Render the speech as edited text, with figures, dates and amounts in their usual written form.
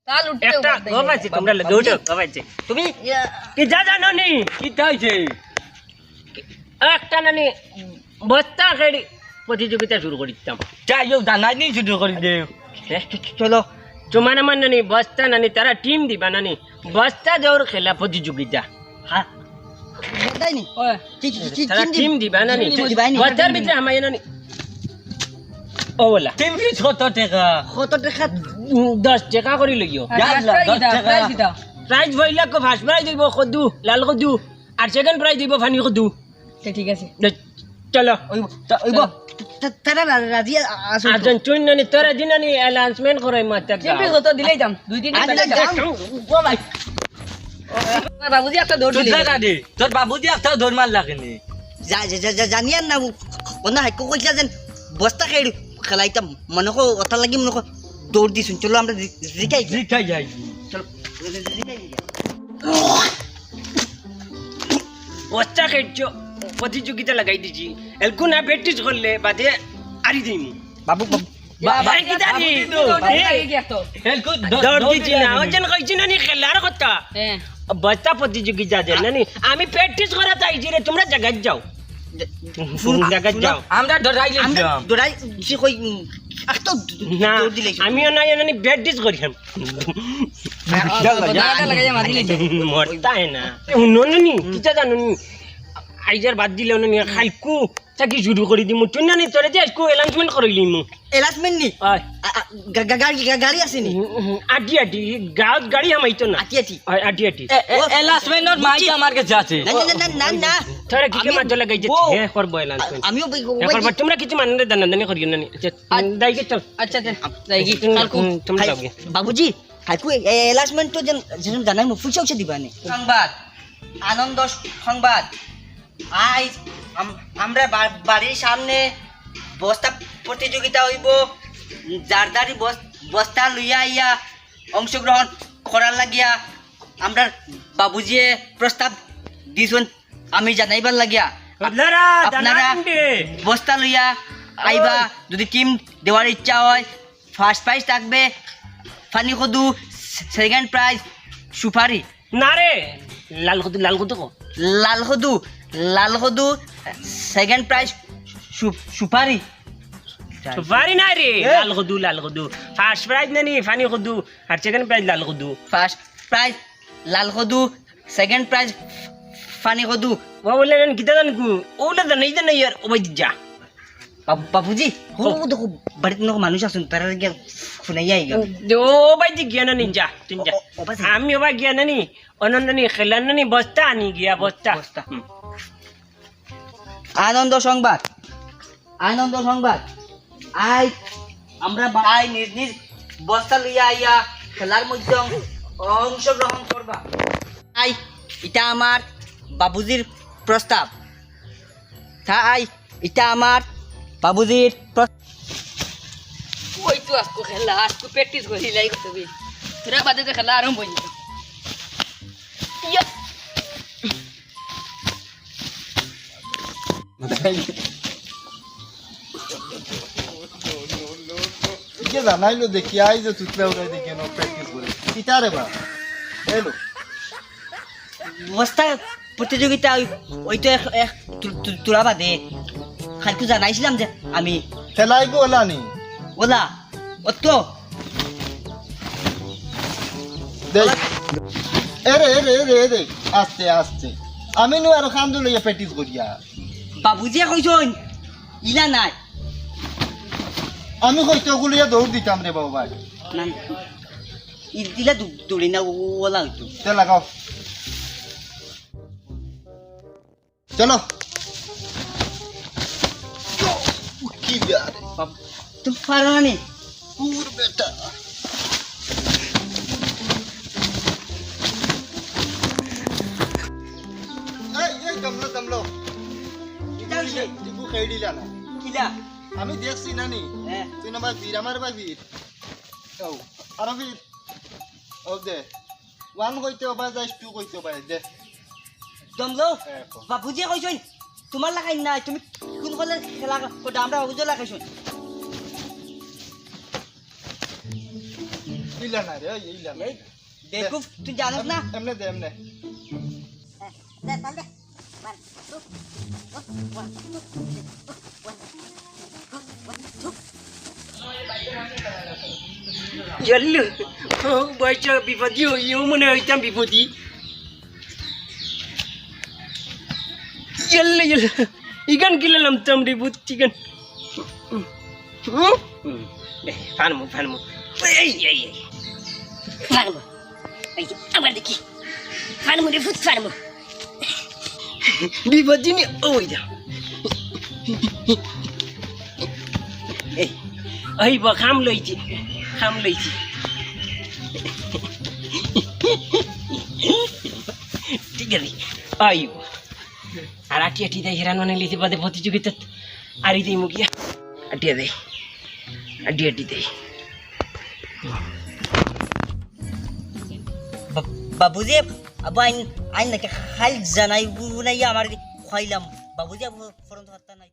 তাল উঠতে একটা গোবাইছে তোমরা লউটো গোবাইছে তুমি কি যা জানো নি কি হইছে একটা নানি বস্তা খেড়ি প্রতিযোগিতা শুরু করে দিতাম যাই হোক জানাই নি শুরু করে দে চলো তোমার আমার নানি বস্তা নানি তারা টিম দিবা নানি বস্তা দৌড় খেলা প্রতিযোগিতা হ্যাঁ দাইনি ওই তারা টিম দিবা নানি বস্তার ভিতরে আমায় নানি ও বলা টিম ফিস কত টাকা কত টাকা 10 টাকা করে লইও প্রাইজ বইলা কো ফার্স্ট প্রাইজ দিব কদু লাল কদু আর সেকেন্ড প্রাইজ দিব ফানি কদু ঠিক আছে চলো ওইব তারা রাজি আছে আজন চুন নানি তোরা দিনানি অ্যানাউন্সমেন্ট করাই মাত্র টিপি কত দিলেই দাম 2-3 টাকা ও ভাই বাবুজি একটা দৌড় দিলে টাকা দে তোর বাবুজি একটা দৌড় মার লাগেনি জানিয়ান না কোন হাইকো কইলা যেন বস্তা খেড়ি খেলাইতাম মনে কো ওটা লাগি মনে কো দৌড় দিছুন চলো আমরা জিকাই যাই চলো বস্তা খেড়ছো প্রতিযোগিতা লাগাই দিছি এলকু না প্র্যাকটিস করলে বাদে আরি দিমু বাবু ভাই কি জানি হেলকু দৌড় দিছি না ওজন কইছি না নি খেলার কথা হ্যাঁ বস্তা প্রতিযোগিতা দেন নানি আমি প্র্যাকটিস করা চাইছি রে তোমরা জায়গায় যাও জায়গায় যাও আমরা দৌড়াইলাম দৌড়াই সে কই তো না দৌড় দিলে আমিও না নানি প্র্যাকটিস করিম লাগাই মারিলে মরতা है ना উন্ননি কিটা জানুনি আইজার বাদ দিলে উন্ননি খাইকু চাকি শুরু করে দিমু তুই না নি তোরে যে আজকু অ্যানাউন্সমেন্ট করিলিমু এলাসমেন্ট নি আয় গাড়ি আছে নি আটি আটি গাঁত গাড়ি হামাইতো না আটি আটি আটি আটি এলাসমেন্টর মাইক আমার কাছে আছে না তোরা কি মাছ লাগাইছে হে করব এলাউন্সমেন্ট আমিও করব তোমরা কিছু মানে দানা দানি করিও না নি দাইকে চল আচ্ছা যাইগি তোমরা যাওগে বাবুজি কালকে এলাসমেন্ট তো যেন জানাই মু ফুলছে উঠে দিবানে সংবাদ আনন্দ সংবাদ আজ আমরা বাড়ির সামনে বস্তা প্রতিযোগিতা হইব জারদারি বস্তা লইয়া আইয়া অংশগ্রহণ করার লাগিয়া আমরা বাবুজিয়ে প্রস্তাব দিছুন আমি জানাইবার লাগিয়া আপনারা বস্তা লইয়া আইবা যদি টিম দেওয়ার ইচ্ছা হয় ফার্স্ট প্রাইজ থাকবে ফানি কদু সেকেন্ড প্রাইজ সুপারি না রে লাল কদু কো লাল কদু সেকেন্ড প্রাইজ সুপারি সুপারি না রে লাল কদু ফার্স্ট প্রাইজ নানি ফানি কদু আর সেকেন্ড প্রাইজ লাল কদু ফার্স্ট প্রাইজ লাল কদু সেকেন্ড প্রাইজ ফানি কদু ও বলে না কিতা জান কু ওলা জানাই না ইয়ার ও ভাই যা বাবুজি ও দেখো বাড়িতে কোনো মানুষ আছেন তারা গিয়া শুনাই আইগা ও ভাই জি গিয়া না নি যা তুই যা আমি ও ভাই গিয়া না নি অনন্য নি খেলান না নি বস্তা আনি গিয়া বস্তা আনন্দ সংবাদ আই আমরা বাই নিজ নিজ বস্তা লইয়া আইয়া খেলার মধ্যে অংশগ্রহণ করবা আই এটা আমার বাবুজির প্রস্তাব তাই এটা আমার বাবুজির ওই তো আজকে খেলা আজকে প্র্যাকটিস করি লাই করতে তোরা বাদে তো খেলা আরম্ভ হয়ে যাবে জানাইলো দেখি আই যে তুতলা উড়াই দেখি প্র্যাকটিস করে কিতারে বা এলো বস্তা প্রতিযোগিতা ওই তো তোরা বাদে খালকু জানাইছিলাম যে আমি খেলাইবো ওলা নি ওলা ও তো দেখ এরে আস্তে আস্তে আমি নো আর খান্দু লইয়া প্র্যাকটিস করিয়া বাবুজিয়া কইছন ইলা নাই আমি কইতে ওগুলিয়া দৌড় দিতাম রে বাবা না ইদিলা দৌড়ি না ওলা হইতো তে লাগাও চলো কি यार তুমি পারো না নি পুর বেটা এই দমলো এটা হইছে দিবু খেড়িলা না কিলা আমি দেখছি নানি হ্যাঁ তুই না ভাই বীর আমার ভাই বীর ও আর বীর ও দে ওয়ান কইতে হবে যাই টু কইতে হবে দে দমলো বাবুজিয়া কইছন তোমার লাগাই নাই তুমি কোন কলে খেলা কোটা আমরা বাবুজিয়া লাগাইছন ইলা না রে ইলা না এই বেকুফ তুই জানিস না এমনে দে এমনে ইয়াল্লু ও বয়স বিপদি হইও মনে হইতাম বিপদি ইয়াল্লু ইয়াল্লু ইগান কিলাম তাম রিবুত চিকেন ফানমু ফানমু এই এই এই ফার্মো এই যে আবার দেখি ফার্মো রে ফুট ফার্মো বিপদি নি ওই যা এই ওই বা খাম লইছি ঠিক আছে আইব আর আটি দেয় হেরান মানে লিতে বাদে প্রতিযোগিতা আরি দেই মুখিয়া আটিয়া দেয় আটি দেয় বাবুজি আবু আইন নাকি খাল জানাই নাই আমার খাইলাম বাবুজি আবু ফরন্ত হাত্তা নাই